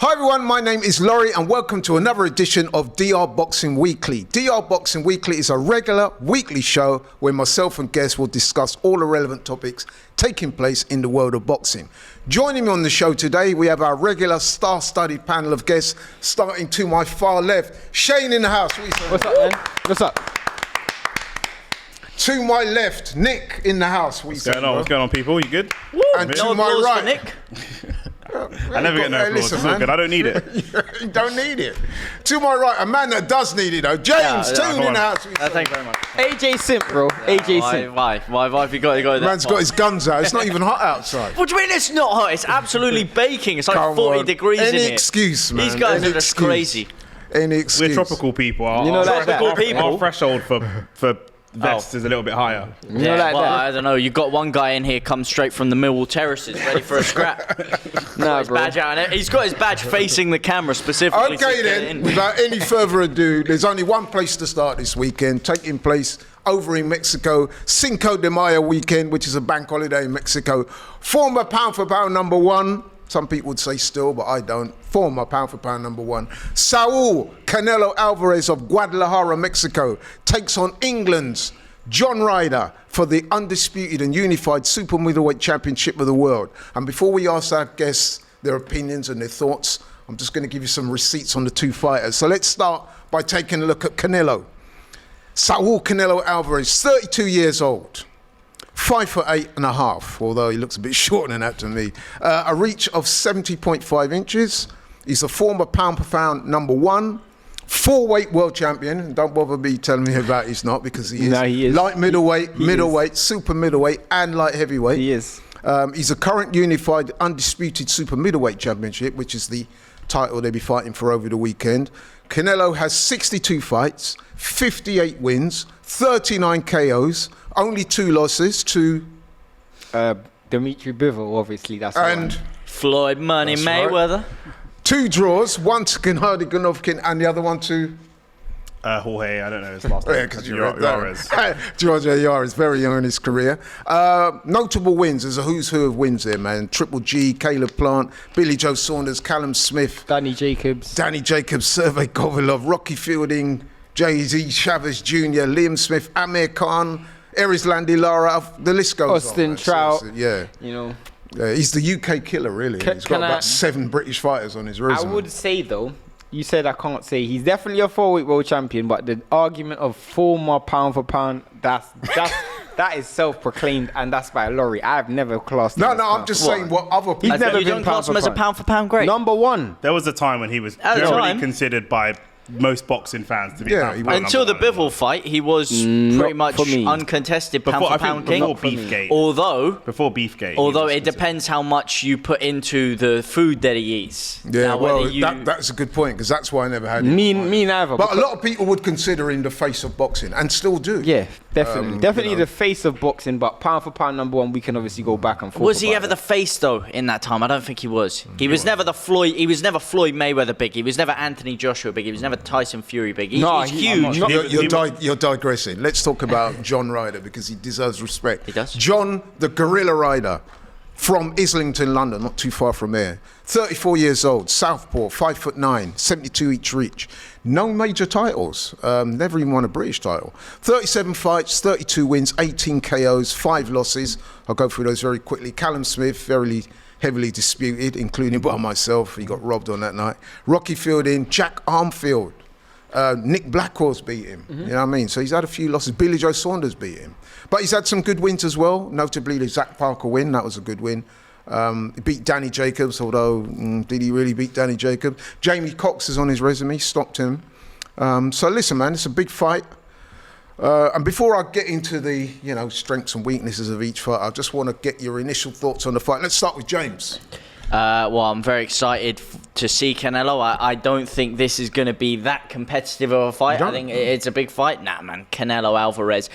Hi everyone, my name is Laurie and welcome to another edition of DR Boxing Weekly. DR Boxing Weekly is a regular weekly show where myself and guests will discuss all the relevant topics taking place in the world of boxing. Joining me on the show today, we have our regular star-studded panel of guests, starting to my far left, Shane in the house. What's up, man? What's up? To my left, Nick in the house. What's going on, people? You good? Woo! And no to my applause right, for Nick. I never get no applause. It's all good. I don't need it. You don't need it. To my right, a man that does need it though, James, tune in the house. Thank you very much. AJ Simp, bro. AJ Simp. Why have you got to go that Man's far? got his guns out. It's not even hot outside. What do you mean it's not hot? It's absolutely baking. It's like Come 40 on. degrees in Any here. excuse, man. These guys Any are just excuse. crazy. Any excuse. We're tropical people. You know like that. Tropical people. Our threshold for vests is a little bit higher. You know like well, that? I don't know. You got one guy in here come straight from the Millwall Terraces, ready for a scrap. Nah, His bro. badge out, and he's got his badge facing the camera specifically. Okay then, without any further ado, there's only one place to start this weekend, taking place over in Mexico, Cinco de Mayo weekend, which is a bank holiday in Mexico. Former pound-for-pound number one, some people would say still, but I don't. Former pound-for-pound number one, Saul Canelo Álvarez of Guadalajara, Mexico, takes on England's John Ryder for the undisputed and unified super middleweight championship of the world. And before we ask our guests their opinions and their thoughts, I'm just going to give you some receipts on the two fighters. So let's start by taking a look at Canelo. Saul Canelo Álvarez, 32 years old, 5'8.5", although he looks a bit shorter than that to me. A reach of 70.5 inches. He's a former pound-for-pound number one. Four-weight world champion, and don't bother me telling me about he's not, because he is. No, he is. Light middleweight, He middleweight, super middleweight, and light heavyweight. He is. He's a current unified undisputed super middleweight championship, which is the title they'll be fighting for over the weekend. Canelo has 62 fights, 58 wins, 39 KOs, only 2 losses to... Dimitri Bivol, obviously, that's the and one. Floyd Money That's right. Mayweather. 2 draws, one to Gennady Golovkin and the other one to... Jorge, I don't know his last name. Yeah, because you read Álvarez. that. George Yaris, very young in his career. Notable wins. There's a who's who of wins here, man. Triple G, Caleb Plant, Billy Joe Saunders, Callum Smith, Danny Jacobs. Sergey Kovalov, Rocky Fielding, Jay-Z Chavez Jr., Liam Smith, Amir Khan, Erislandy Lara. The list goes on. Austin man. Trout. Seriously, yeah. You know. He's the UK killer, really. He's got can I- about 7 British fighters on his resume. I would say, though, you said I can't say he's definitely a 4-weight world champion, but the argument of former pound-for-pound, that is self-proclaimed, and that's by Laurie. I've never classed him No, as no, I'm pound. just saying what other people... He's never You been don't class him as a pound-for-pound great? Number one. There was a time when he was At the generally time. considered by most boxing fans to be Yeah, pound he for pound Until the number one. Bivol fight, he was Not pretty much for me. uncontested Before, I pound-for-pound think king. before Beefgate. Although Beefgate. he Although was it considered. depends how much you put into the food that he eats. Yeah, Now, well, whether you, that's a good point, because that's why I never had him. Me neither. But a because- lot of people would consider him the face of boxing, and still do. Yeah, definitely. Definitely you know. the face of boxing, but pound-for-pound number one, we can obviously go back and forth. was he about ever that. the face though in that time? I don't think he was. He was never the Floyd. He was never Floyd Mayweather big. He was never Anthony Joshua big. He was never Tyson Fury big. No, He's I'm huge. not- You're digressing. Let's talk about John Ryder, because he deserves respect. He does. John, the Gorilla Ryder, from Islington, London, not too far from here. 34 years old, southpaw, 5'9", 72 each reach. No major titles. Never even won a British title. 37 fights, 32 wins, 18 KOs, 5 losses. I'll go through those very quickly. Callum Smith, very heavily disputed, including by myself. He got robbed on that night. Rocky Fielding, Jack Armfield. Nick Blackwell's beat him. You know what I mean? So he's had a few losses. Billy Joe Saunders beat him. But he's had some good wins as well, notably the Zach Parker win. That was a good win. He beat Danny Jacobs, although did he really beat Danny Jacobs? Jamie Cox is on his resume, stopped him. So listen, man, it's a big fight. And before I get into the strengths and weaknesses of each fight, I just want to get your initial thoughts on the fight. Let's start with James. Well, I'm very excited to see Canelo. I don't think this is going to be that competitive of a fight. I think it's a big fight. Nah, man, Canelo Álvarez.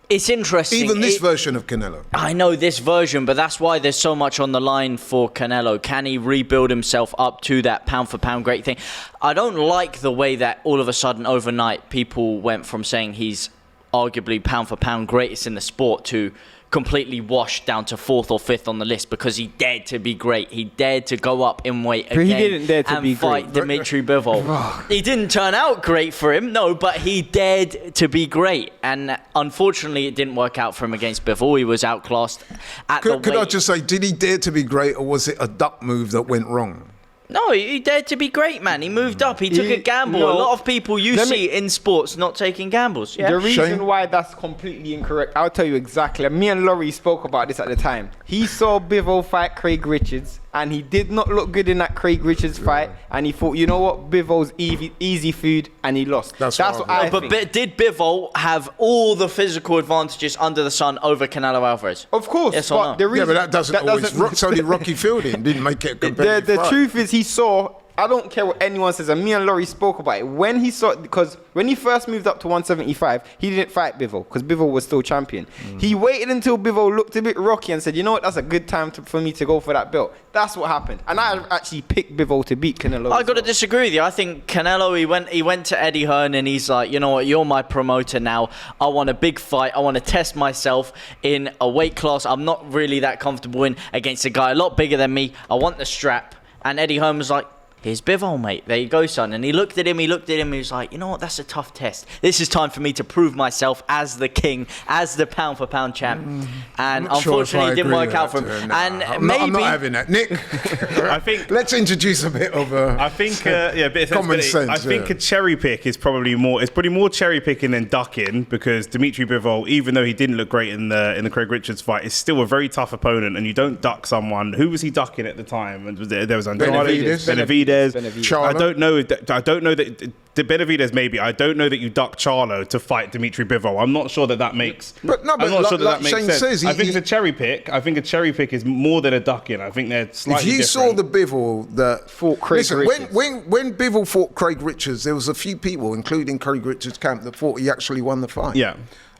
It's interesting. Even this version of Canelo. I know this version, but that's why there's so much on the line for Canelo. Can he rebuild himself up to that pound-for-pound great thing? I don't like the way that all of a sudden overnight people went from saying he's arguably pound-for-pound greatest in the sport to completely washed down to 4th or 5th on the list because he dared to be great. He dared to go up in weight again he didn't dare to be fight great. Dimitri Bivol. He didn't turn out great for him, no, but he dared to be great. And unfortunately, it didn't work out for him against Bivol. He was outclassed at the weight. Could I just say, did he dare to be great, or was it a duck move that went wrong? No, he dared to be great, man. He moved up. He took a gamble. A lot of people you see in sports not taking gambles. Yeah. The reason Shane? why that's completely incorrect, I'll tell you exactly. Me and Laurie spoke about this at the time. He saw Bivol fight Craig Richards, and he did not look good in that Craig Richards fight. And he thought, you know what, Bivol's easy food, and he lost. That's what I think. But did Bivol have all the physical advantages under the sun over Canelo Alvarez? Of course. Yes or no? The reason, But that doesn't always. So did Rocky Fielding. Didn't make it a competitive the fight. truth is, he saw. I don't care what anyone says, and me and Laurie spoke about it. When he saw, because when he first moved up to 175, he didn't fight Bivol because Bivol was still champion. He waited until Bivol looked a bit rocky and said, you know what, that's a good time for me to go for that belt. That's what happened. And I actually picked Bivol to beat Canelo. I got to disagree with you. I think Canelo, he went to Eddie Hearn and he's like, you know what, you're my promoter now. I want a big fight. I want to test myself in a weight class I'm not really that comfortable in against a guy a lot bigger than me. I want the strap. And Eddie Hearn was like, here's Bivol, mate. There you go, son. And he looked at him, he was like, you know what, that's a tough test. This is time for me to prove myself as the king, as the pound-for-pound champ. And unfortunately, it didn't work out for him. I'm not having that. Nick, I think... let's introduce a bit of common sense. I think a cherry pick is probably more... It's probably more cherry picking than ducking, because Dimitri Bivol, even though he didn't look great in the Craig Richards fight, is still a very tough opponent, and you don't duck someone. Who was he ducking at the time? And there was Benavidez. I don't know that the Benavidez maybe. I don't know that you duck Charlo to fight Dimitri Bivol. I'm not sure that makes. I'm not sure that makes sense. Says, I think it's a cherry pick. I think a cherry pick is more than a ducking. I think they're slightly different. If you saw the Bivol that fought Craig Richards, when Bivol fought Craig Richards, there was a few people, including Craig Richards' camp, that thought he actually won the fight. Yeah.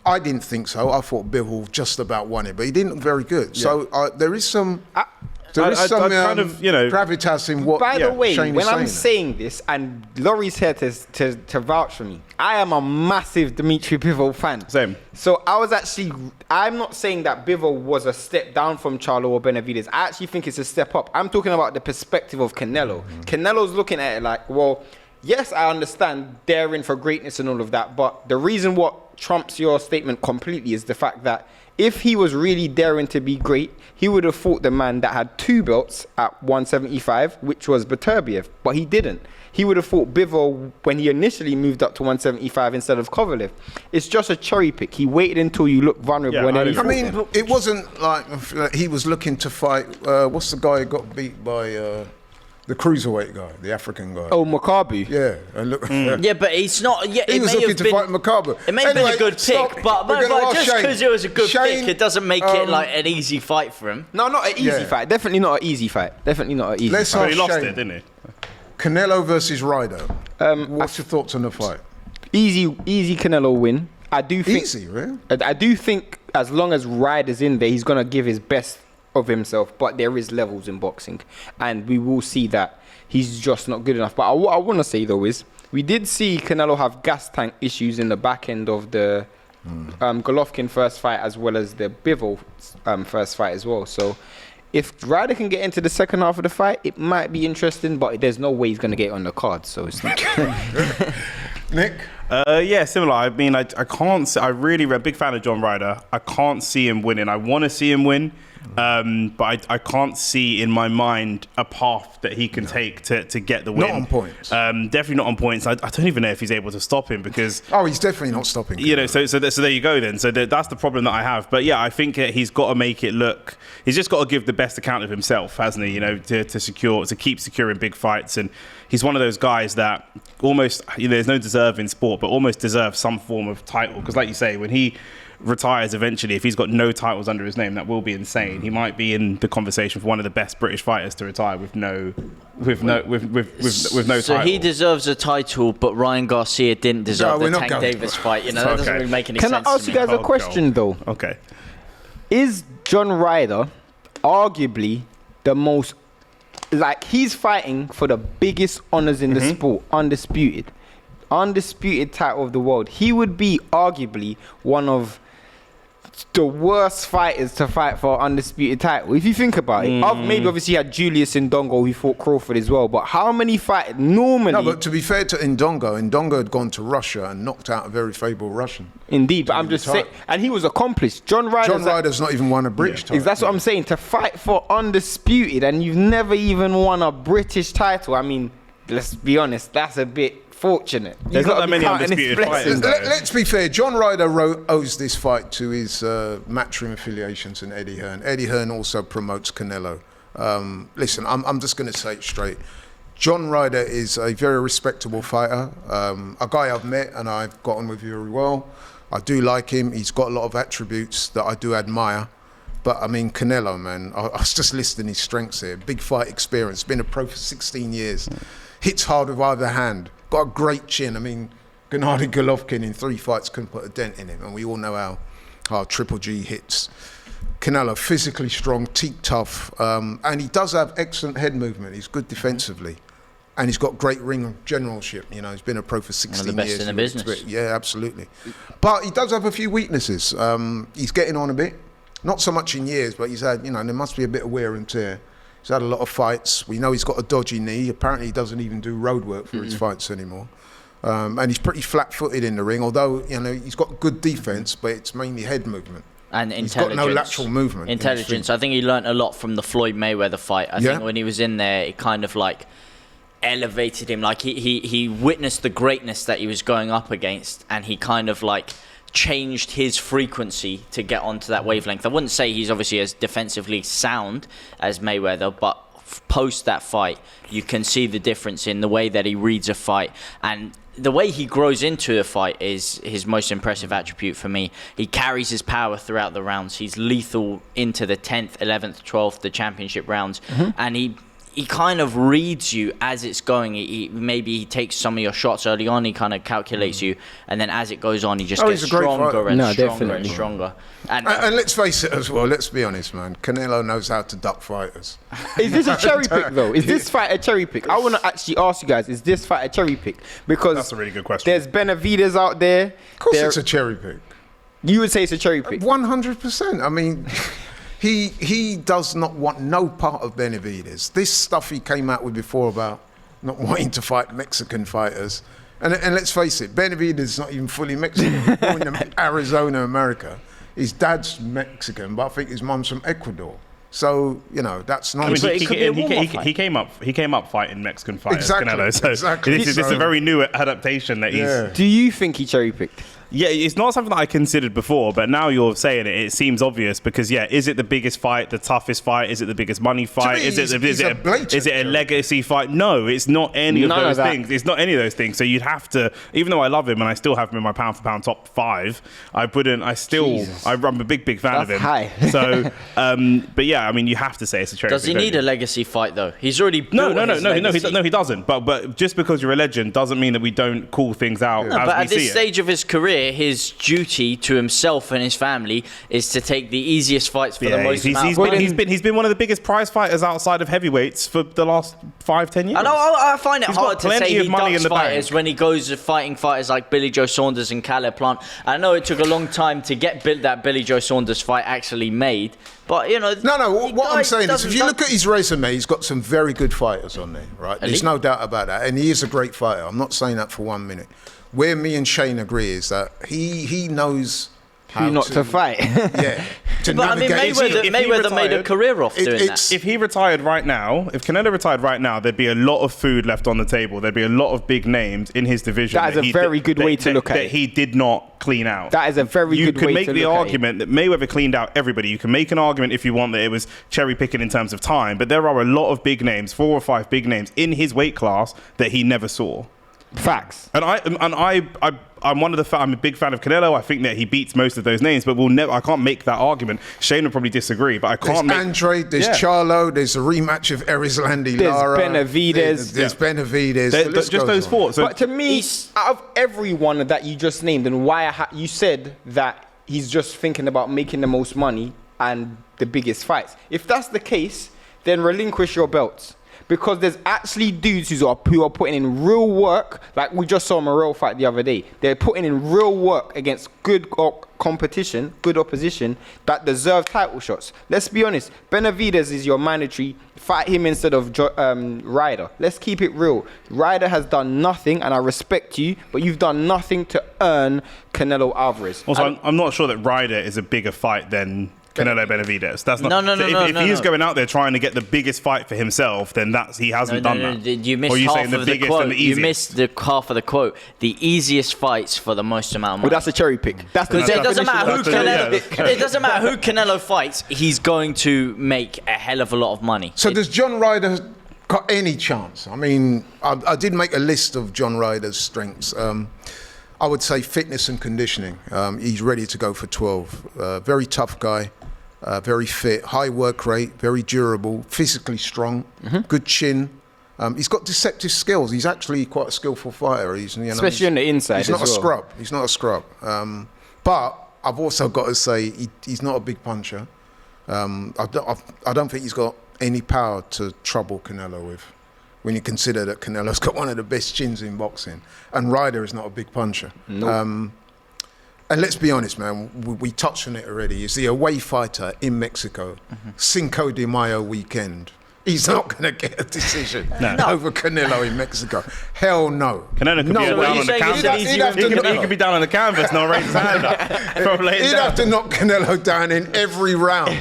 I didn't think so. I thought Bivol just about won it, but he didn't look very good. Yeah. So there is some. There is some kind of, gravitas in what. By the way, Shane when I'm saying saying this, and Laurie's here to vouch for me, I am a massive Dimitri Bivol fan. Same. So I'm not saying that Bivol was a step down from Charlo or Benavidez. I actually think it's a step up. I'm talking about the perspective of Canelo. Canelo's looking at it like, well, yes, I understand daring for greatness and all of that, but the reason what trumps your statement completely is the fact that if he was really daring to be great, he would have fought the man that had 2 belts at 175, which was Beterbiev, but he didn't. He would have fought Bivol when he initially moved up to 175 instead of Kovalev. It's just a cherry pick. He waited until you look vulnerable. It wasn't like he was looking to fight. What's the guy who got beat by? The cruiserweight guy, the African guy. Oh, Makabu. Yeah, and look. Yeah, but he's not. Yeah, he was looking to fight Makabu. It may have been a good pick, but just because it was a good pick, it doesn't make it like an easy fight for him. No, not an easy fight. Definitely not an easy fight. Definitely not an easy fight. He lost it, didn't he? Canelo versus Ryder. What's your thoughts on the fight? Easy Canelo win. I do think. Easy, really? I do think as long as Ryder's in there, he's gonna give his best of himself, but there is levels in boxing, and we will see that he's just not good enough. But what I want to say though is we did see Canelo have gas tank issues in the back end of the Golovkin first fight as well as the Bivol first fight as well. So if Ryder can get into the second half of the fight, it might be interesting, but there's no way he's going to get it on the card, so it's not. Nick? Yeah, similar. I mean, I can't. I'm a big fan of John Ryder. I can't see him winning. I want to see him win, but I can't see in my mind a path that he can take to get the win. Not on points. Definitely not on points. I don't even know if he's able to stop him because. Oh, he's definitely not stopping. So there you go then. So that's the problem that I have. But yeah, I think he's got to make it look. He's just got to give the best account of himself, hasn't he? To keep securing big fights, and he's one of those guys that almost there's no deserve in sport, but almost deserves some form of title. Because like you say, when he retires eventually, if he's got no titles under his name, that will be insane. He might be in the conversation for one of the best British fighters to retire with no title. So he deserves a title, but Ryan Garcia didn't deserve the Tank Davis fight. That doesn't really make any sense. Can I ask you guys a question though? Okay. Is John Ryder arguably the most, like, he's fighting for the biggest honors in the sport, undisputed title of the world. He would be arguably one of the worst fighters to fight for an undisputed title. If you think about it, maybe obviously you had Julius Ndongo who fought Crawford as well, but how many fighters normally? No, but to be fair to Ndongo had gone to Russia and knocked out a very favourable Russian. Indeed, but I'm just saying, and he was accomplished. John Ryder's not even won a British title. That's what I'm saying. To fight for undisputed and you've never even won a British title, I mean, let's be honest, that's a bit fortunate. There's not that many undisputed fighters. Let's be fair. John Ryder owes this fight to his matchroom affiliations and Eddie Hearn. Eddie Hearn also promotes Canelo. Listen, I'm just going to say it straight. John Ryder is a very respectable fighter, a guy I've met and I've gotten with very well. I do like him. He's got a lot of attributes that I do admire. But I mean, Canelo, man, I was just listing his strengths here. Big fight experience, been a pro for 16 years, hits hard with either hand. Got a great chin. I mean, Gennady Golovkin in 3 fights couldn't put a dent in him, and we all know how Triple G hits. Canelo, physically strong, teak tough, and he does have excellent head movement. He's good defensively, and he's got great ring generalship. You know, he's been a pro for 16 years. One of the best in the business. Yeah, absolutely. But he does have a few weaknesses. He's getting on a bit, not so much in years, but he's had, you know, there must be a bit of wear and tear. He's had a lot of fights. We know he's got a dodgy knee. Apparently he doesn't even do road work for his fights anymore. And he's pretty flat-footed in the ring, although, you know, he's got good defense, but it's mainly head movement. And he's intelligence. got no lateral movement. Intelligence. I think he learnt a lot from the Floyd Mayweather fight. I think when he was in there, it kind of like elevated him. Like he witnessed the greatness that he was going up against, and he kind of like changed his frequency to get onto that wavelength. I wouldn't say he's obviously as defensively sound as Mayweather, but post that fight, you can see the difference in the way that he reads a fight, and the way he grows into a fight is his most impressive attribute for me. He carries his power throughout the rounds. He's lethal into the 10th, 11th, 12th, the championship rounds, and he kind of reads you as it's going. Maybe he takes some of your shots early on, he kind of calculates you, and then as it goes on, he just gets stronger and stronger and stronger. And let's face it as well, let's be honest, man, Canelo knows how to duck fighters. Is this a cherry pick, though? Is this fight a cherry pick? I want to actually ask you guys, is this fight a cherry pick? Because that's a really good question. There's Benavidez out there. Of course it's a cherry pick. You would say it's a cherry pick? 100%. I mean... He does not want no part of Benavidez. This stuff he came out with before about not wanting to fight Mexican fighters. And let's face it, Benavidez is not even fully Mexican. He's born in Arizona, America. His dad's Mexican, but I think his mum's from Ecuador. So, you know, that's not... He came up fighting Mexican fighters, exactly, Canelo. So exactly. This is a very new adaptation that he's... Do you think he cherry-picked? Yeah, it's not something that I considered before, but now you're saying it, it seems obvious because, yeah, is it the biggest fight, the toughest fight? Is it the biggest money fight? Is it a legacy fight? No, it's not any of those things. It's not any of those things. So you'd have to, even though I love him and I still have him in my pound for pound top 5, I'm a big fan of him. High. So, but yeah, I mean, you have to say it's a cherry. Does he need a legacy fight though? He's already no, he doesn't. But just because you're a legend doesn't mean that we don't call things out. No, but at this stage of his career, his duty to himself and his family is to take the easiest fights for the most amount of money. He's been one of the biggest prize fighters outside of heavyweights for the last 5-10 years. I find it hard to say he ducks fighters bank. when he goes fighting fighters like Billy Joe Saunders and Caleb Plant. I know it took a long time to get that Billy Joe Saunders fight actually made, but you know. No. What I'm saying is, if you look at his resume, he's got some very good fighters on there, right? There's no doubt about that, and he is a great fighter. I'm not saying that for 1 minute. Where me and Shane agree is that he knows how not to fight. Yeah. But I mean, Mayweather made a career off doing that. If he retired right now, if Canelo retired right now, there'd be a lot of food left on the table. There'd be a lot of big names in his division. That is a very good way to look at it. That he did not clean out. That is a very good way to look at it. You can make the argument that Mayweather cleaned out everybody. You can make an argument if you want that it was cherry picking in terms of time, but there are a lot of big names, 4 or 5 big names in his weight class that he never saw. Facts. And I'm a big fan of Canelo. I think that he beats most of those names, but I can't make that argument. Shane will probably disagree, but I can't There's Andre, there's Charlo, there's a rematch of Erislandy Lara. There's Benavidez. Just those 4. So but to me, out of everyone that you just named, and why you said that he's just thinking about making the most money and the biggest fights. If that's the case, then relinquish your belts. because there's actually dudes who are putting in real work. Like we just saw Morrell fight the other day. They're putting in real work against good competition, good opposition that deserve title shots. Let's be honest. Benavidez is your mandatory. Fight him instead of Ryder. Let's keep it real. Ryder has done nothing, and I respect you, but you've done nothing to earn Canelo Álvarez. Also, I'm not sure that Ryder is a bigger fight than Canelo Benavidez. That's not. No, If he is going out there trying to get the biggest fight for himself, then he hasn't done that. You missed or are you half saying the of the biggest quote. and the You easiest? missed the half of the quote. The easiest fights for the most amount of Well, money. that's a cherry pick. That's the It doesn't matter who Canelo- it doesn't matter who Canelo fights. He's going to make a hell of a lot of money. So does John Ryder got any chance? I mean, I did make a list of John Ryder's strengths. I would say fitness and conditioning. He's ready to go for 12. Very tough guy. Very fit, high work rate, very durable, physically strong, good chin. He's got deceptive skills. He's actually quite a skillful fighter. Especially on the inside. He's not as a well. scrub. He's not a scrub. But I've also got to say he's not a big puncher. I don't think he's got any power to trouble Canelo with. When you consider that Canelo's got one of the best chins in boxing, and Ryder is not a big puncher. Nope. And let's be honest, man, we touched on it already. He's the away fighter in Mexico, Cinco de Mayo weekend. He's not going to get a decision over Canelo in Mexico. Hell no. Canelo could be way. down on the canvas. He could be down on the canvas, not raise his hand up. He'd have to knock Canelo down in every round.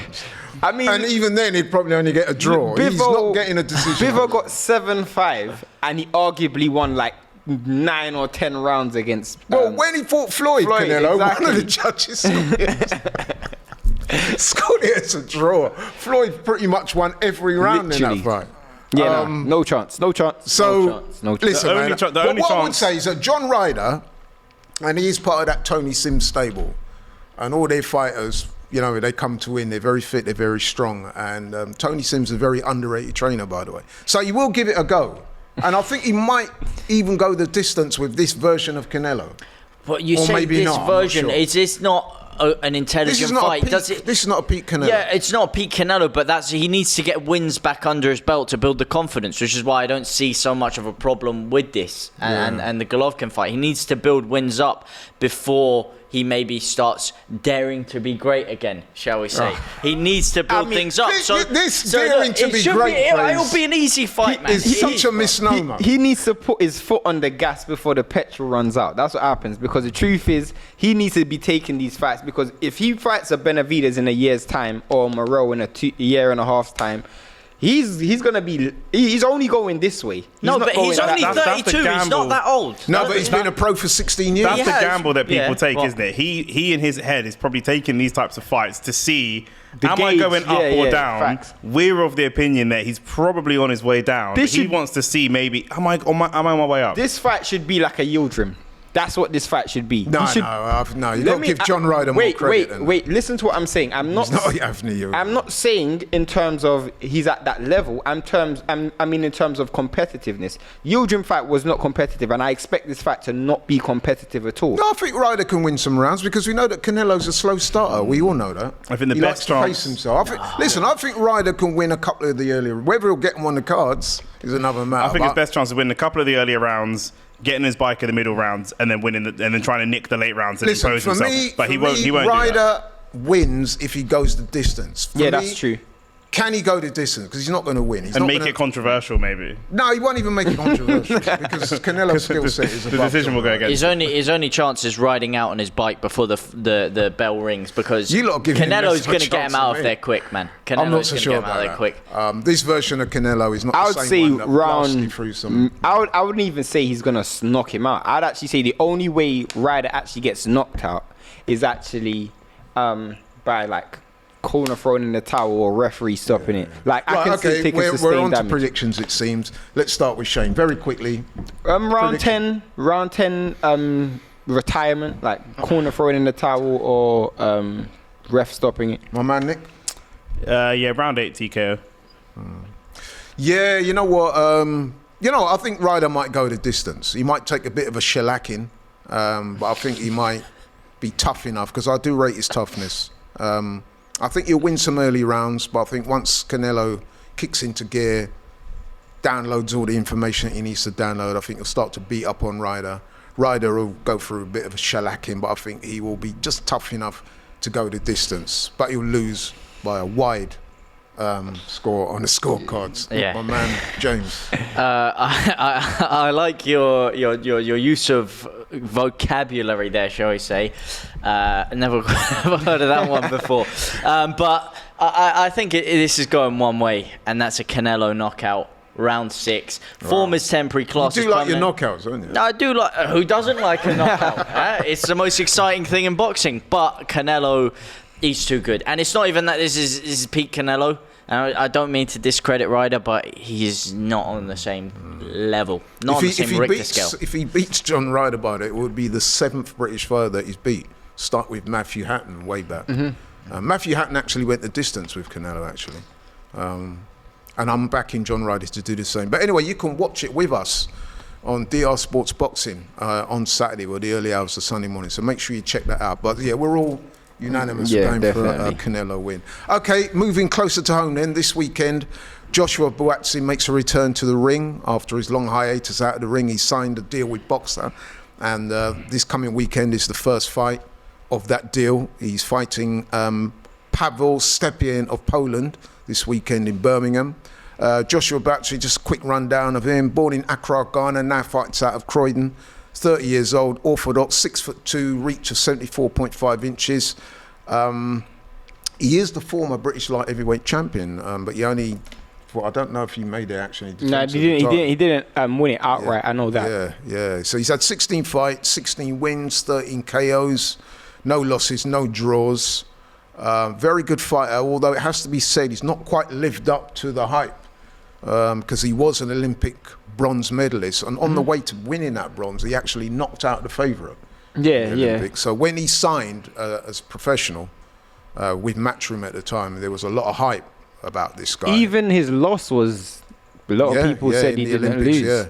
I mean, and even then, he'd probably only get a draw. He's not getting a decision. Bivol got 7-5, and he arguably won like 9 or 10 rounds against. Well, when he fought Floyd, Canelo, exactly. one of the judges scored it as a draw. Floyd pretty much won every round Literally. in that fight. Yeah, no chance. No chance. So, no chance. No chance. listen, The man. only ch- the but only what I would chance- say is that John Ryder, and he is part of that Tony Sims stable, and all their fighters, you know, they come to win. They're very fit. They're very strong. And Tony Sims is a very underrated trainer, by the way. So he will give it a go. And I think he might even go the distance with this version of Canelo. But you Or say maybe this not, I'm not version, sure. is this not an intelligent This is not fight? a peak, Does it? this is not a peak Canelo. Yeah, it's not Pete Canelo, but he needs to get wins back under his belt to build the confidence, which is why I don't see so much of a problem with this and the Golovkin fight. He needs to build wins up before he maybe starts daring to be great again, shall we say. He needs to build things up. This daring to be great it'll be an easy fight, man. is such a misnomer. He needs to put his foot on the gas before the petrol runs out. That's what happens. Because the truth is, he needs to be taking these fights. Because if he fights a Benavidez in a year's time or Morrell in a year and a half's time, he's gonna be. He's only going this way. He's only that's the 32. He's not gamble. that old. No, but he's been a pro for 16 years. That's the has. gamble that people Yeah, take, well- isn't it? He in his head is probably taking these types of fights to see, The am I gauge, going up yeah, or yeah, down? facts. We're of the opinion that he's probably on his way down. This He should- wants to see maybe, am I on my way up? This fight should be like a Yildirim. That's what this fight should be. No, He should, no, you Let got me- to give John Ryder more credit. than that. Wait. Listen to what I'm saying. I'm not. He's not Yavni. I'm not saying in terms of he's at that level. I mean in terms of competitiveness. Yildirim fight was not competitive, and I expect this fight to not be competitive at all. No, I think Ryder can win some rounds because we know that Canelo's a slow starter. We all know that. I think the he best likes to chance- pace himself. I think Ryder can win a couple of the earlier. Whether he'll get them on the cards is another matter. I think his but- best chance is winning a couple of the earlier rounds, getting his bike in the middle rounds, and then winning, and then trying to nick the late rounds and Listen, impose for himself. me, But he won't do that. Ryder wins if he goes the distance. For Yeah, me, that's true. Can he go the distance? Because he's not going to win. He's And not make gonna, it controversial, maybe. No, he won't even make it controversial because Canelo's skill set is The above decision will go John against. His only chance is riding out on his bike before the bell rings, because You lot give him less Canelo's of a going to get chance him out than of me. there quick, man. I'm not Canelo's so going to sure get him out about of there that. quick. This version of Canelo is not I the would same say one that blasted round. through some. I wouldn't even say he's gonna knock him out. I'd actually say the only way Ryder actually gets knocked out is actually by like corner thrown in the towel or referee stopping it. Like I can see taking we're sustained on to damage. predictions. It seems. Let's start with Shane very quickly. Round Prediction. 10, retirement, like corner thrown in the towel or ref stopping it. My man Nick. Yeah, round 8 TKO. Yeah, you know what? I think Ryder might go the distance. He might take a bit of a shellacking, but I think he might be tough enough because I do rate his toughness. I think he'll win some early rounds, but I think once Canelo kicks into gear, downloads all the information he needs to download, I think he'll start to beat up on Ryder. Ryder will go through a bit of a shellacking, but I think he will be just tough enough to go the distance. But he'll lose by a wide score on the scorecards. Yeah. My man James. I like your use of vocabulary there, shall we say. Never heard of that one before. But I think this is going one way, and that's a Canelo knockout. Round 6. Form is temporary, class You is do like your permanent. knockouts, don't you? I do like. Who doesn't like a knockout? It's the most exciting thing in boxing. But Canelo, he's too good, and it's not even that this is peak Canelo. I don't mean to discredit Ryder, but he's not on the same level, not on the same Richter scale. If he beats John Ryder by it, it would be the 7th British fighter that he's beat. Start with Matthew Hatton way back. Matthew Hatton actually went the distance with Canelo, actually. And I'm backing John Ryder to do the same. But anyway, you can watch it with us on DR Sports Boxing on Saturday or the early hours of Sunday morning. So make sure you check that out. But yeah, we're all unanimous going for a Canelo win. Okay, moving closer to home then. This weekend, Joshua Buatsi makes a return to the ring after his long hiatus out of the ring. He signed a deal with Boxer. And this coming weekend is the first fight of that deal. He's fighting Pawel Stepien of Poland this weekend in Birmingham. Joshua Buatsi, just a quick rundown of him. Born in Accra, Ghana, now fights out of Croydon. 30 years old, orthodox, 6'2", reach of 74.5 inches. He is the former British light heavyweight champion, but he only, well, I don't know if he made it actually. No, he didn't win it outright. I know that. Yeah. So he's had 16 fights, 16 wins, 13 KOs, no losses, no draws. Very good fighter, although it has to be said he's not quite lived up to the hype because he was an Olympic bronze medalist, and on the way to winning that bronze, he actually knocked out the favourite. Yeah. So when he signed as professional with Matchroom at the time, there was a lot of hype about this guy. Even his loss was, a lot of people said he didn't lose. Yeah.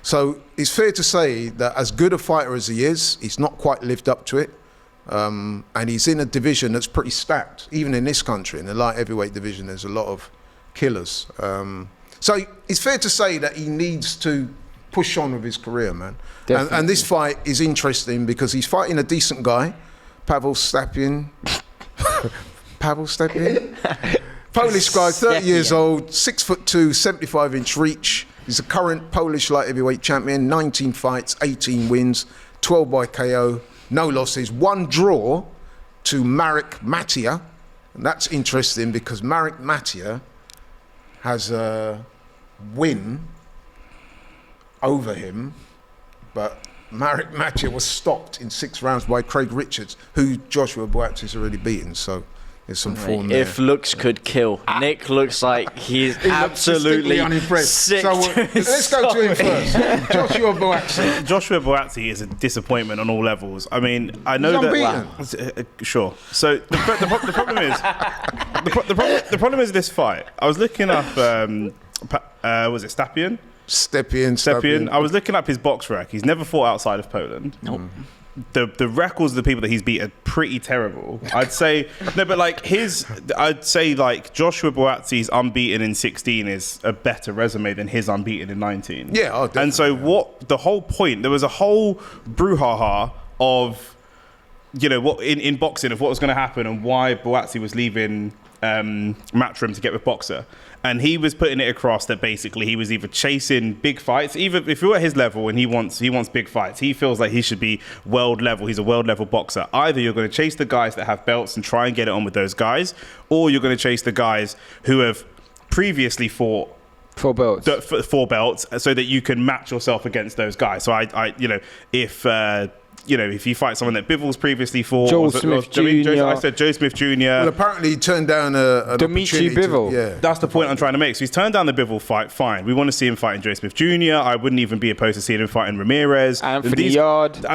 So it's fair to say that as good a fighter as he is, he's not quite lived up to it. And he's in a division that's pretty stacked. Even in this country, in the light heavyweight division, there's a lot of killers. So it's fair to say that he needs to push on with his career, man. And this fight is interesting because he's fighting a decent guy, Pawel Stepien. Polish guy, 30 years old, 6'2", 75-inch reach. He's a current Polish light heavyweight champion, 19 fights, 18 wins, 12 by KO. No losses, 1 draw to Marek Matia. And that's interesting because Marek Matia has a win over him, but Marek Matia was stopped in 6 rounds by Craig Richards, who Joshua Buatsi has already beaten. So there's some form there. If looks could kill, Nick looks like he's absolutely unimpressed. Sick. So let's go to him first. Joshua Buatsi. Joshua Buatsi is a disappointment on all levels. I mean, I know that. Sure. So the problem is, the problem is this fight. I was looking up. Was it Stepien? Stepien. I was looking up his box rec. He's never fought outside of Poland. Nope. The records of the people that he's beat are pretty terrible. I'd say like Joshua Buatsi's unbeaten in 16 is a better resume than his unbeaten in 19. Yeah, definitely. And so the whole point, there was a whole brouhaha of, what in boxing of what was going to happen and why Buatsi was leaving Matchroom to get with Boxer. And he was putting it across that basically he was either chasing big fights, even if you're at his level and he wants big fights, he feels like he should be world level. He's a world level boxer. Either you're going to chase the guys that have belts and try and get it on with those guys, or you're going to chase the guys who have previously fought 4 belts. 4 belts, so that you can match yourself against those guys. So if you fight someone that Bivol's previously fought, Joe Smith Jr. I said Joe Smith Jr. Well, apparently he turned down an Dimitri Bivol. That's the point I'm trying to make. So he's turned down the Bivol fight. Fine, we want to see him fighting Joe Smith Jr. I wouldn't even be opposed to seeing him fighting Ramirez, Anthony Yard,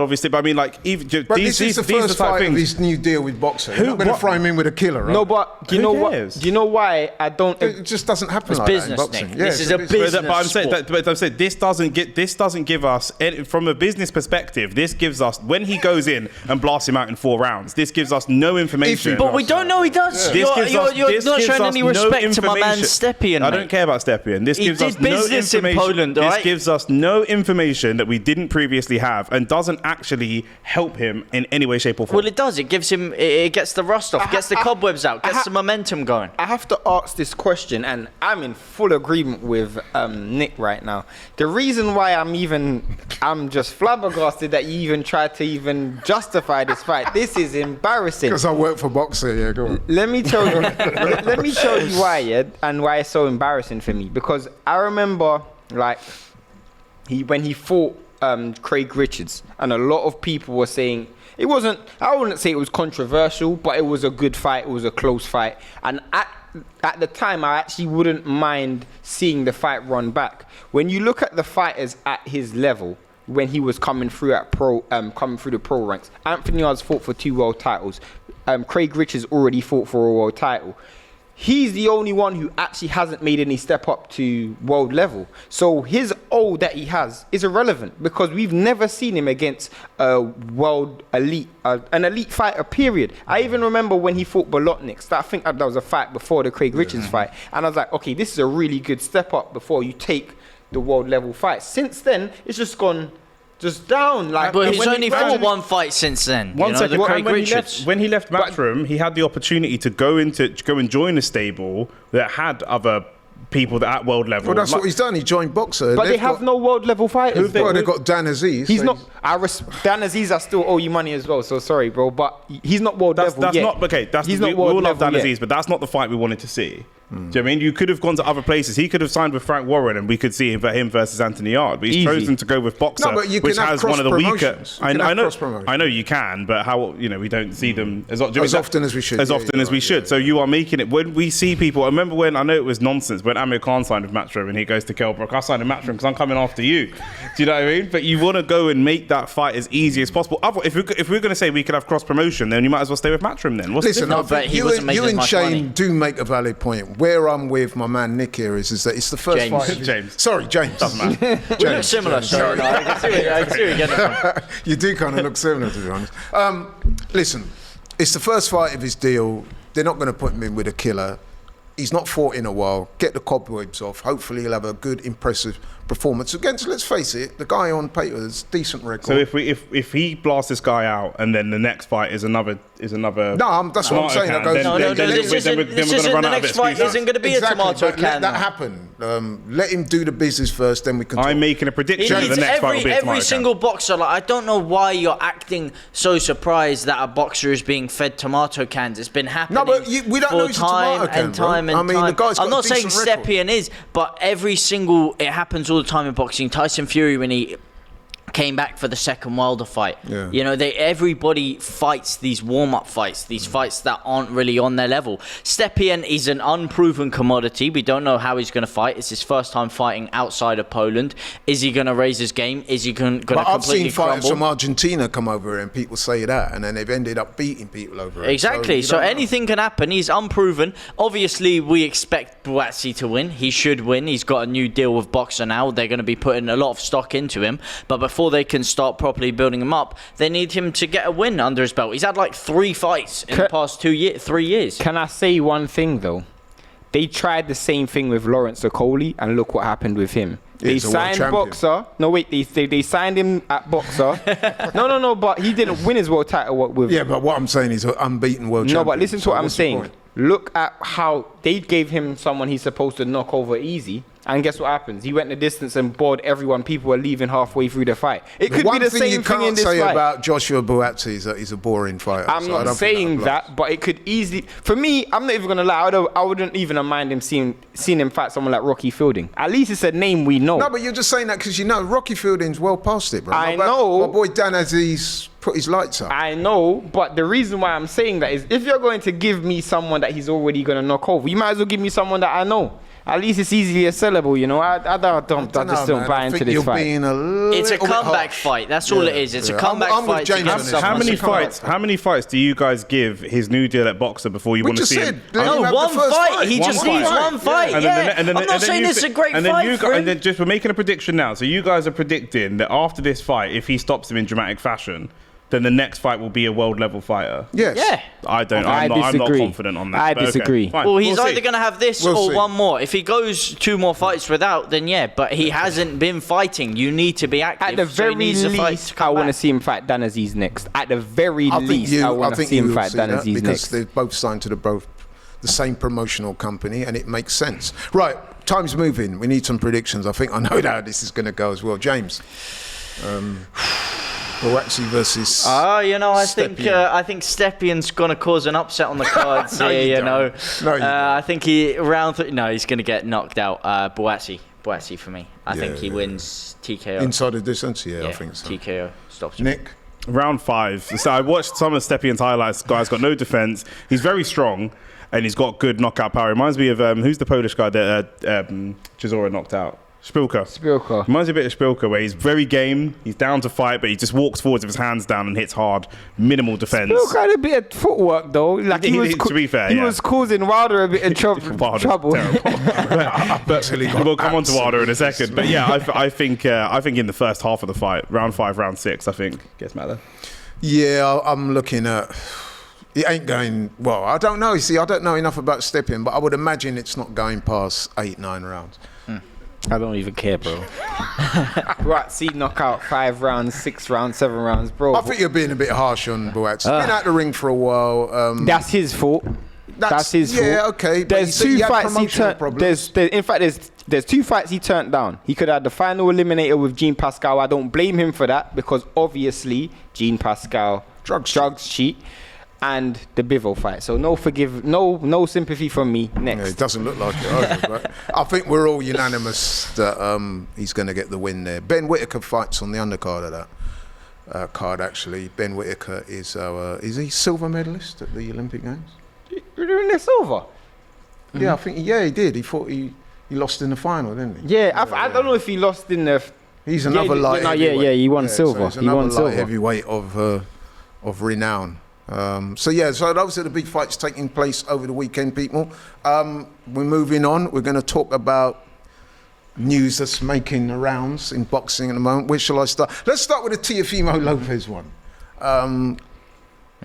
obviously. But I mean, like, even this is the first fight of his new deal with Boxer. You're not going to throw him in with a killer, right? No, but do you know what? Do you know why I don't? It just doesn't happen it's like business, that in boxing. Nick. This is a business. But I'm saying this doesn't give us, from a business perspective, this gives us, when he goes in and blasts him out in 4 rounds, this gives us no information. But we don't know he does. This You're this not gives showing us any no respect to my man information. Stepien. I don't care about Stepien. This He gives did us no business in information. Poland, This right? gives us no information that we didn't previously have, and doesn't actually help him in any way, shape, or form. Well, it does. It gives him. It gets the rust off, gets the cobwebs out, gets the momentum going. I have to ask this question, and I'm in full agreement with Nick right now. The reason why I'm just flabbergasted that you even tried to even justify this fight. This is embarrassing. Because I work for Boxer, yeah, go on. Let me tell you. let me tell you why, yeah, and why it's so embarrassing for me. Because I remember, like, when he fought Craig Richards, and a lot of people were saying it wasn't. I wouldn't say it was controversial, but it was a good fight. It was a close fight, and at the time, I actually wouldn't mind seeing the fight run back. When you look at the fighters at his level, when he was coming through the pro ranks, Anthony Yarde's fought for 2 world titles. Craig Richards already fought for a world title. He's the only one who actually hasn't made any step up to world level. So his O that he has is irrelevant because we've never seen him against a world elite, an elite fighter, period. I even remember when he fought Bolotniks. I think that was a fight before the Craig Richards fight. And I was like, okay, this is a really good step up before you take the world level fight. Since then, it's just gone just down. Like, But he's only fought fought one fight since then. One second. the Craig When Richards. he left Matchroom, he had the opportunity to go and join a stable that had other people that at world level. Well, that's what he's done. He joined Boxer. But they have no world level fighters. Well, they've got Dan Aziz. He's so not. Dan Aziz, I still owe you money as well. So sorry, bro, but he's not world level That's yet. not okay. He's we not world all love level Dan yet. Aziz, but that's not the fight we wanted to see. Do you know what I mean? You could have gone to other places. He could have signed with Frank Warren, and we could see him versus Anthony Yarde. But he's Easy. chosen to go with Boxer, No, but you can which have has one of the weaker. cross-promotions. You can have cross-promotions. I know you can, but how we don't see them as often as we should. As Yeah, often you're as we right, should. yeah. So you are making it when we see people. I remember when I know it was nonsense when Amir Khan signed with Matchroom and he goes to Kell Brook. I signed a Matchroom because I'm coming after you. Do you know what I mean? But you want to go and make that fight as easy as possible. If we're going to say we could have cross promotion, then you might as well stay with Matchroom. Then what's Listen, the I difference? but think he you wasn't and, making you as and much Shane money. do make a valid point. Where I'm with my man Nick here is that it's the first James. fight. James. Sorry, James. Doesn't matter. We look similar, so I can see where you're getting from. You do kind of look similar, to be honest. Listen, it's the first fight of his deal. They're not going to put him in with a killer. He's not fought in a while. Get the cobwebs off. Hopefully he'll have a good, impressive performance against, let's face it, the guy on paper has a decent record. So if he blasts this guy out and then the next fight is another No, that's what I'm saying. Tomato That goes- can, No, then this we're isn't. gonna This isn't. run The out of next fight excuses. isn't going to be Exactly, a tomato but can. let that happen. Let him do the business first, then we can talk. I'm making a He prediction that needs the next fight will be a tomato every can. single boxer. Like, I don't know why you're acting so surprised that a boxer is being fed tomato cans. It's been happening. No, but we don't for know he's a time tomato can, and time bro. and I mean, time. the guy's got I'm not a saying decent record. Stepien is, but it happens all the time in boxing. Tyson Fury, when he came back for the second Wilder fight. Yeah. You know, everybody fights these warm-up fights, these fights that aren't really on their level. Stepien is an unproven commodity. We don't know how he's going to fight. It's his first time fighting outside of Poland. Is he going to raise his game? Is he going to But I've completely seen fighters crumble? from Argentina come over here and people say that, and then they've ended up beating people over it. Exactly. you So don't know. anything can happen. He's unproven. Obviously, we expect Buatsi to win. He should win. He's got a new deal with Boxer now. They're going to be putting a lot of stock into him. But before they can start properly building him up, they need him to get a win under his belt. He's had like 3 fights in the past 3 years. Can I say one thing though? They tried the same thing with Lawrence Okoli, and look what happened with him. They He's a world signed champion. Boxer. No, wait, they signed him at Boxer. No, but he didn't win his world title with. Yeah, but what I'm saying is an unbeaten world champion. No, but listen to So what I'm what's the saying. point? Look at how they gave him someone he's supposed to knock over easy. And guess what happens? He went the distance and bored everyone. People were leaving halfway through the fight. It could One be the thing same you thing in can't this say fight. about Joshua Buatsi is that he's a boring fighter. I'm so I not don't think saying applies. that, but it could easily. For me, I'm not even gonna lie. I wouldn't even mind him seeing him fight someone like Rocky Fielding. At least it's a name we know. No, but you're just saying that because you know Rocky Fielding's well past it, bro. I know. My boy Dan Aziz put his lights up. I know, but the reason why I'm saying that is if you're going to give me someone that he's already gonna knock over, you might as well give me someone that I know. At least it's easily sellable, you know. I just don't buy into this fight. It's a comeback fight. That's all it is. It's a comeback fight. How many fights do you guys give his new deal at Boxer before you want to see him? No, one fight. He just needs one fight. Yeah. I'm not saying it's a great fight for him. And then just we're making a prediction now. So you guys are predicting that after this fight, if he stops him in dramatic fashion, then the next fight will be a world level fighter. Yes. Yeah. I'm not confident on that. I disagree. Okay, well, he's either going to have this or one more. If he goes 2 more fights without, then yeah. But he hasn't been fighting. You need to be active. At the very least, I want to see him fight Dan Aziz next. At the very least, I want to see him fight Dan Aziz next. Because they're both signed to the same promotional company, and it makes sense. Right, time's moving. We need some predictions. I think I know how this is going to go as well. James. Buatsi versus. I think Stepien's gonna cause an upset on the cards here. No, I think he's gonna get knocked out. Buatsi for me. I think he wins TKO. Inside the distance, I think so. TKO stops him. Nick. Round 5. So I watched some of Stepien's highlights. Guy's got no defense. He's very strong, and he's got good knockout power. Reminds me of who's the Polish guy that Chisora knocked out? Spilka. Reminds me a bit of Spilka, where he's very game, he's down to fight, but he just walks forwards with his hands down and hits hard. Minimal defense. Spilka had a bit of footwork, though. Like to be fair, he was causing Wilder a bit of trouble. But we'll come on to Wilder in a second. But yeah, I think in the first half of the fight, round 5, round 6, I think gets matter. Yeah, I'm looking at. It ain't going well. I don't know. You see, I don't know enough about Stepien, but I would imagine it's not going past 8-9 rounds. I don't even care, bro. Buatsi knockout 5 rounds, 6 rounds, 7 rounds, bro. I think you're being a bit harsh on Buatsi. Been out the ring for a while. That's his fault. That's his fault. Yeah, okay. There's 2 fights he turned. There's 2 fights he turned down. He could have had the final eliminator with Jean Pascal. I don't blame him for that because obviously Jean Pascal drugs cheat. And the Bivol fight. So no sympathy from me. Next. Yeah, it doesn't look like it either, but I think we're all unanimous that he's going to get the win there. Ben Whittaker fights on the undercard of that card, actually. Ben Whittaker is he silver medalist at the Olympic Games? You're doing the silver? Yeah, I think, he did. He thought he lost in the final, didn't he? Yeah, I don't know if he lost in the... He's another light heavyweight. Yeah, he won silver. So he's another light heavyweight of renown. So those are the big fights taking place over the weekend, people. We're moving on. We're going to talk about news that's making the rounds in boxing at the moment. Where shall I start? Let's start with the Teofimo Lopez one.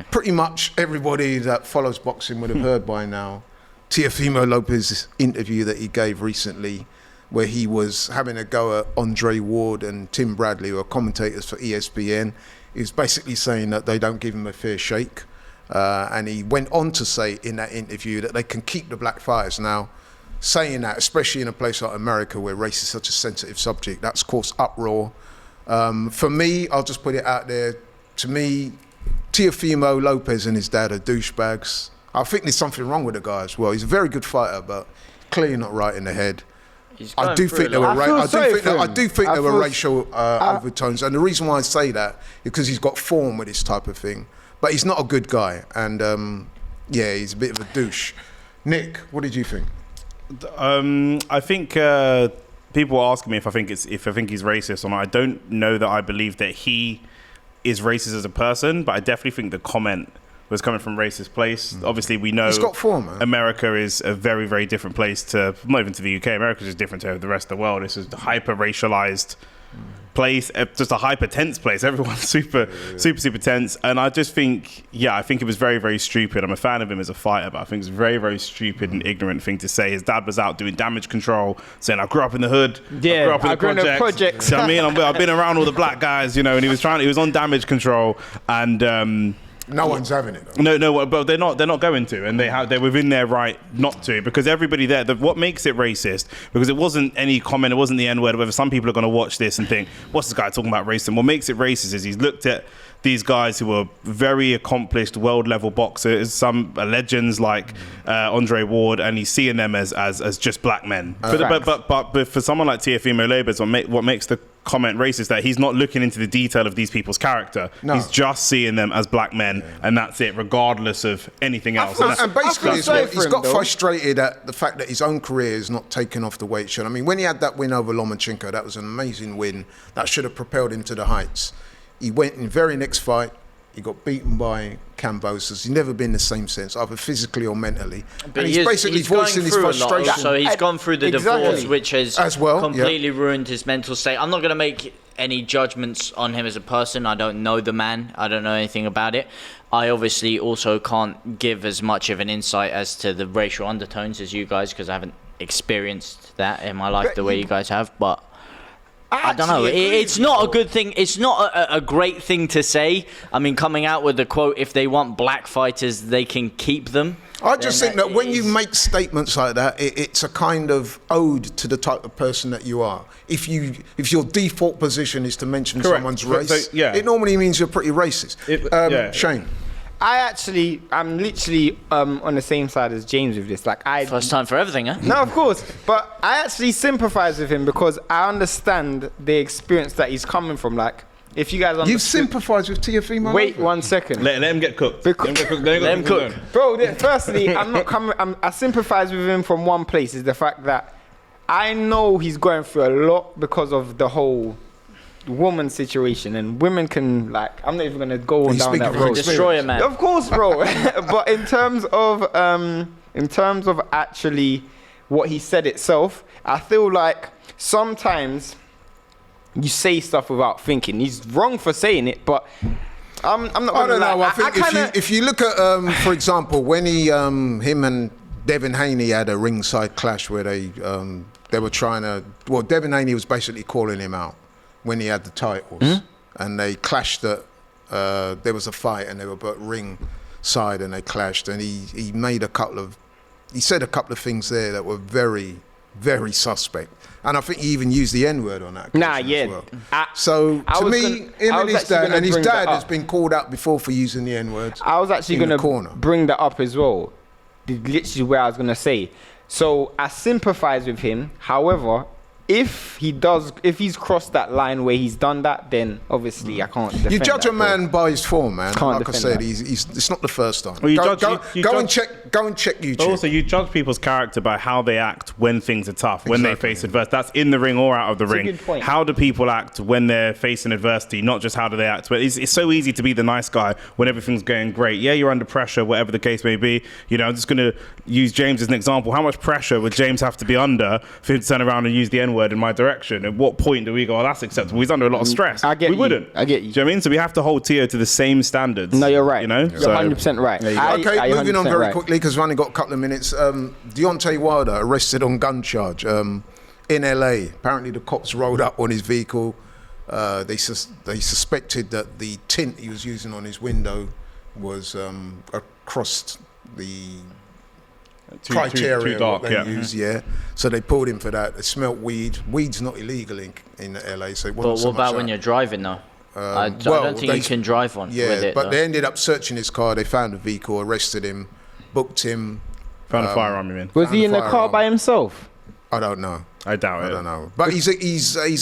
Pretty much everybody that follows boxing would have heard by now Teofimo Lopez's interview that he gave recently, where he was having a go at Andre Ward and Tim Bradley, who are commentators for ESPN. He was basically saying that they don't give him a fair shake. And he went on to say in that interview that they can keep the black fighters. Now, saying that, especially in a place like America where race is such a sensitive subject, that's caused uproar. For me, I'll just put it out there, to me, Teofimo Lopez and his dad are douchebags. I think there's something wrong with the guy as well. He's a very good fighter, but clearly not right in the head. I do think there were racial overtones, and the reason why I say that is because he's got form with this type of thing, but he's not a good guy, and he's a bit of a douche. Nick, what did you think? I think people are asking me if I think he's racist or not. I don't know that I believe that he is racist as a person, but I definitely think the comment was coming from racist place. Obviously, we know he's got form, man. America is a very, very different place to, not even to the UK. America is different to the rest of the world. It's a hyper-racialized place, just a hyper-tense place. Everyone's super tense. And I just think, I think it was very, very stupid. I'm a fan of him as a fighter, but I think it's a very, very stupid and ignorant thing to say. His dad was out doing damage control, saying, I grew up in the hood. Yeah, I grew up in the projects. You know what I mean? I've been around all the black guys, and he was on damage control, and... no one's having it, though. No, but they're not going to, and they're within their right not to, because everybody there, what makes it racist, because it wasn't any comment, it wasn't the N-word, whether some people are going to watch this and think, what's this guy talking about racism? What makes it racist is he's looked at these guys who are very accomplished world-level boxers, some legends like Andre Ward, and he's seeing them as just black men. But for someone like Teofimo Lopez, what makes the comment racist there. He's not looking into the detail of these people's character. No. He's just seeing them as black men, and that's it, regardless of anything else. And basically, feel sorry for he's him, got though. frustrated at the fact that his own career is not taken off the weight shot. I mean, when he had that win over Lomachenko, that was an amazing win. That should have propelled him to the heights. He went in the very next fight. He got beaten by Kambosos. He's never been the same since, either physically or mentally. But and he's basically voicing his frustration. So he's gone through the divorce, which has As well, completely ruined his mental state. I'm not going to make any judgments on him as a person. I don't know the man. I don't know anything about it. I obviously also can't give as much of an insight as to the racial undertones as you guys, because I haven't experienced that in my life the way you guys have. But I don't know. It's not a good thing. It's not a great thing to say. I mean, coming out with the quote, if they want black fighters, they can keep them. I just think that when you make statements like that, it's a kind of ode to the type of person that you are. If your default position is to mention Correct. someone's race, So, yeah. it normally means you're pretty racist. Shane. I'm literally on the same side as James with this. Like, First time for everything, huh? No, of course. But I actually sympathise with him because I understand the experience that he's coming from. Like, if you guys understand... You sympathise with TFE, man. Wait 1 second. Let him get cooked. Let him cook. Bro, firstly, I'm not coming... I sympathise with him from one place, is the fact that I know he's going through a lot because of the whole woman situation, and women can, like, I'm not even going to go down that road. Destroy a man. Of course, bro. But in terms of actually what he said itself, I feel like sometimes you say stuff without thinking. He's wrong for saying it, but I'm not gonna I don't know. lie. I think if you look at, for example, when him and Devin Haney had a ringside clash where they were trying to... Well, Devin Haney was basically calling him out when he had the titles, and they clashed at... there was a fight, and they were both ringside, and they clashed, and he made a couple of... He said a couple of things there that were very, very suspect. And I think he even used the N-word on that. Nah, as yeah. well. So, to me, him and his dad, and his dad has been called out before for using the N-words. I was actually going to bring that up as well. Literally where I was going to say. So I sympathise with him. However, if he's crossed that line where he's done that, then obviously I can't defend You judge that, a man by his form, man. Can't like I defend said, that. it's not the first time. Well, Go and check YouTube. But also, you judge people's character by how they act when things are tough, when they face adversity. That's in the ring or out of the ring. a good point. How do people act when they're facing adversity? Not just how do they act. But it's so easy to be the nice guy when everything's going great. Yeah, you're under pressure, whatever the case may be. You know, I'm just going to use James as an example. How much pressure would James have to be under for him to turn around and use the N-word in my direction? At what point do we go, oh, that's acceptable? He's under a lot of stress. I get we you. wouldn't. I get you. Do you know what I mean? So we have to hold Tio to the same standards. No, you're right. You know? You're 100% right. Okay, moving on very right. quickly because we've only got a couple of minutes. Deontay Wilder arrested on gun charge in LA. Apparently the cops rolled up on his vehicle. They suspected that the tint he was using on his window was across the criteria too dark, what they use, So they pulled him for that. They smelt weed. Weed's not illegal in LA, so it wasn't But so what about much when that. you're driving, though? I well, don't think you can drive one with it. but though. they ended up searching his car. They found the vehicle, arrested him, booked him. Found a firearm, you mean? Was he in the car firearm. by himself? I don't know. I doubt it. I don't know. But he's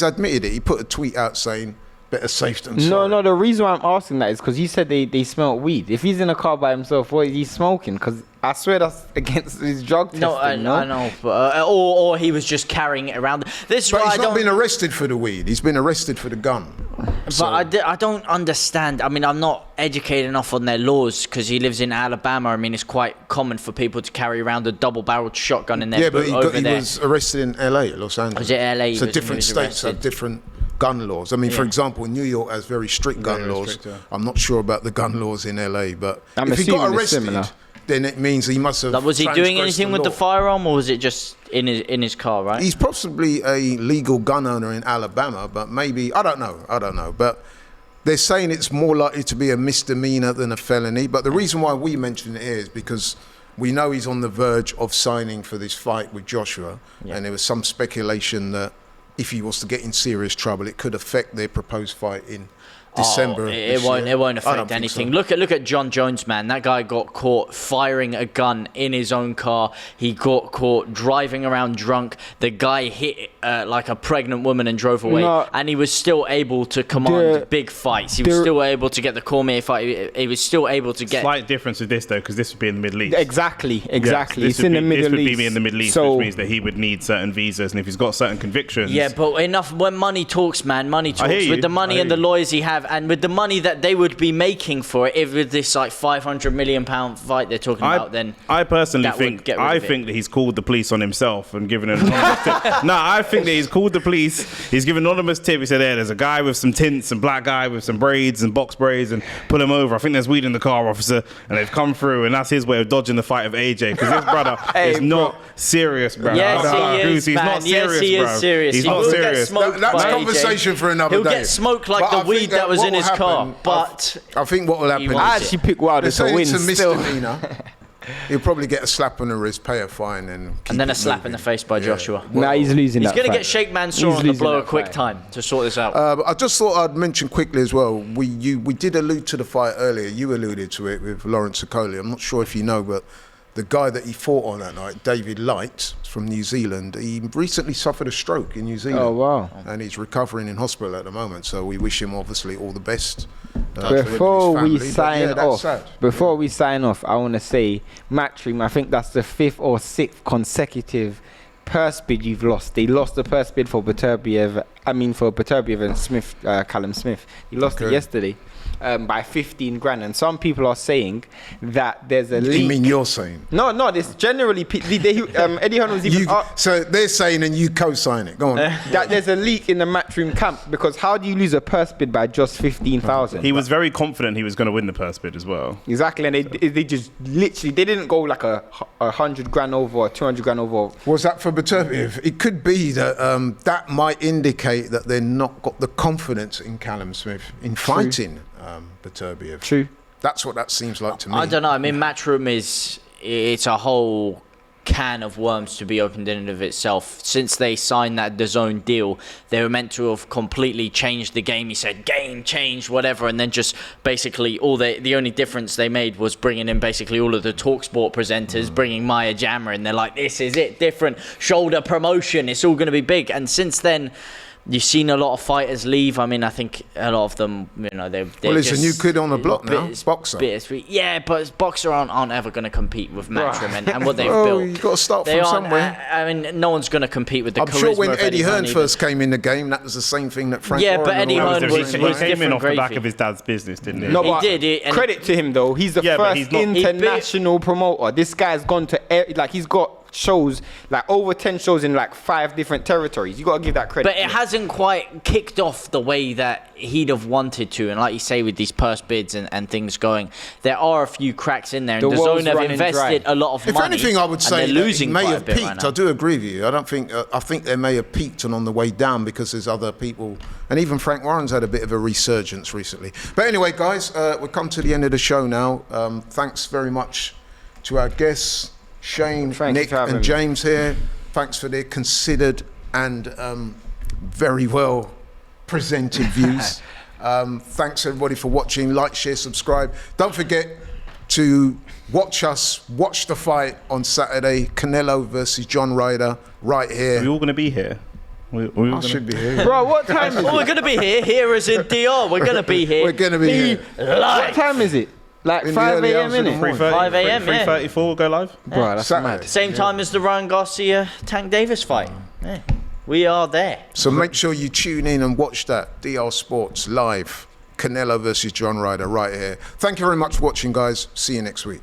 admitted it. He put a tweet out saying, better safe than sorry. No, the reason why I'm asking that is because you said they smelt weed. If he's in a car by himself, what is he smoking? Because I swear that's against his drug testing. No, I know. But, or he was just carrying it around. This is But why he's I not don't... been arrested for the weed. He's been arrested for the gun. But I don't understand. I mean, I'm not educated enough on their laws because he lives in Alabama. I mean, it's quite common for people to carry around a double-barreled shotgun in their boot over he there. was arrested in LA, Los Angeles. Was it LA? So different states have different gun laws. I mean, for example, New York has very strict gun laws. strict, yeah. I'm not sure about the gun laws in LA, but I'm if he got assuming it's arrested, similar. then it means he must have. Like, was he doing transgressed anything with the law. firearm, or was it just in his car? Right. He's possibly a legal gun owner in Alabama, but maybe I don't know. But they're saying it's more likely to be a misdemeanor than a felony. But the reason why we mention it here is because we know he's on the verge of signing for this fight with Joshua, and there was some speculation that if he was to get in serious trouble, it could affect their proposed fight in December. It won't I don't affect think anything. so. Look at John Jones, man. That guy got caught firing a gun in his own car. He got caught driving around drunk. The guy hit like a pregnant woman and drove away. No. And he was still able to command big fights. He was still able to get the Cormier fight. He was still able to get. Slight difference with this though, because this would be in the Middle East. Exactly. Yes, It's in the Middle East. This would be in the Middle East, So which means that he would need certain visas, and if he's got certain convictions. Yeah, but enough when money talks, man. Money talks. hear you. With the money and the lawyers he have, and with the money that they would be making for it, if with this like £500 million fight they're talking about, then I personally that would think get rid of it. that he's called the police on himself and given an anonymous tip. No, I think that he's called the police. He's given an anonymous tip. He said, "There's a guy with some tints, and black guy with some braids and box braids, and pull him over. I think there's weed in the car, officer." And they've come through, and that's his way of dodging the fight of AJ, because this brother is not serious, bro. Yes, he is, He's man. not serious, yes, he bro. is serious. He's He not will get serious. smoked That's by conversation AJ. for another He'll day. get smoked like But the I think weed that was what in will his car. happen- But I think what will happen won't I is actually pick Wilder they to say win it's a still. misdemeanor. He'll probably get a slap on the wrist, pay a fine, and then a slap in the face by Joshua. Nah, he's losing He's that going to fight. get Sheikh Mansour He's on the losing blow a that quick fight. time to sort this out. I just thought I'd mention quickly as well. We did allude to the fight earlier. You alluded to it with Lawrence Okoli. I'm not sure if you know, but the guy that he fought on that night, David Light from New Zealand, he recently suffered a stroke in New Zealand. Oh, wow. And he's recovering in hospital at the moment. So we wish him obviously all the best. To him and his Before we family. But sign yeah, that's off, I want to say, Matchroom, I think that's the 5th or 6th consecutive purse bid you've lost. They lost the purse bid for Beterbiev and Smith, Callum Smith. He lost it yesterday by 15 grand. And some people are saying that there's a leak. You mean you're saying? No, this generally, Eddie Hearn was even... So they're saying and you co-sign it. Go on. that there's a leak in the Matchroom camp, because how do you lose a purse bid by just 15,000? He was very confident he was going to win the purse bid as well. Exactly, and they just literally, they didn't go like a 100 grand over or 200 grand over. Was that for Beterbiev? It could be that that might indicate that they're not got the confidence in Callum Smith in fighting Beterbiev. True. That's what that seems like to me. I don't know. I mean, Matchroom it's a whole can of worms to be opened in and of itself. Since they signed that DAZN deal, they were meant to have completely changed the game. He said game changed, whatever, and then just basically the only difference they made was bringing in basically all of the TalkSport presenters, bringing Maya Jama in. They're like, this is it, different shoulder promotion. It's all going to be big. And since then, you've seen a lot of fighters leave. I mean, I think a lot of them, they're Well, it's a just new kid on the block now, boxer. bittersweet. Yeah, but boxer aren't ever going to compete with Matchroom and what they've Oh, built. you got to start They from aren't. somewhere. I mean, no one's going to compete with the I'm charisma sure when of Eddie Hearn either. first came in the game, that was the same thing that Frank Yeah, Warren but and Eddie all Hearn those was- were He saying. came in off the back gravy. of his dad's business, didn't he? No, He but did, and- credit to him though. He's the Yeah, but first he's not- international promoter. This guy's gone to he's got shows like over 10 shows in like 5 different territories. You got to give that credit. But it hasn't quite kicked off the way that he'd have wanted to. And like you say, with these purse bids and things going, there are a few cracks in there. And The DAZN world's have running invested dry. a lot of If money. anything, I would and say they're that losing he may quite a have bit peaked. right now. I do agree with you. I don't think. I think they may have peaked and on the way down because there's other people, and even Frank Warren's had a bit of a resurgence recently. But anyway, guys, we've come to the end of the show now. Thanks very much to our guests, Shane, Thank you Nick, for having and me. James here. Thanks for their considered and very well presented views. Thanks everybody for watching. Like, share, subscribe. Don't forget to watch the fight on Saturday, Canelo versus John Ryder, right Are we here. all going to be here? I should be here. Bro, what time is Oh, we're it? going to be here as in DR. We're going to be here. We're going to be here. What live. time is it? Like In the 5 early a.m. hours of the innit? morning. 5 a.m., yeah. 3:34 will go live. Bro, that's Saturday. mad. Same time as the Ryan Garcia Tank Davis fight. Yeah. We are there. So make sure you tune in and watch that. DR Sports live. Canelo versus John Ryder right here. Thank you very much for watching, guys. See you next week.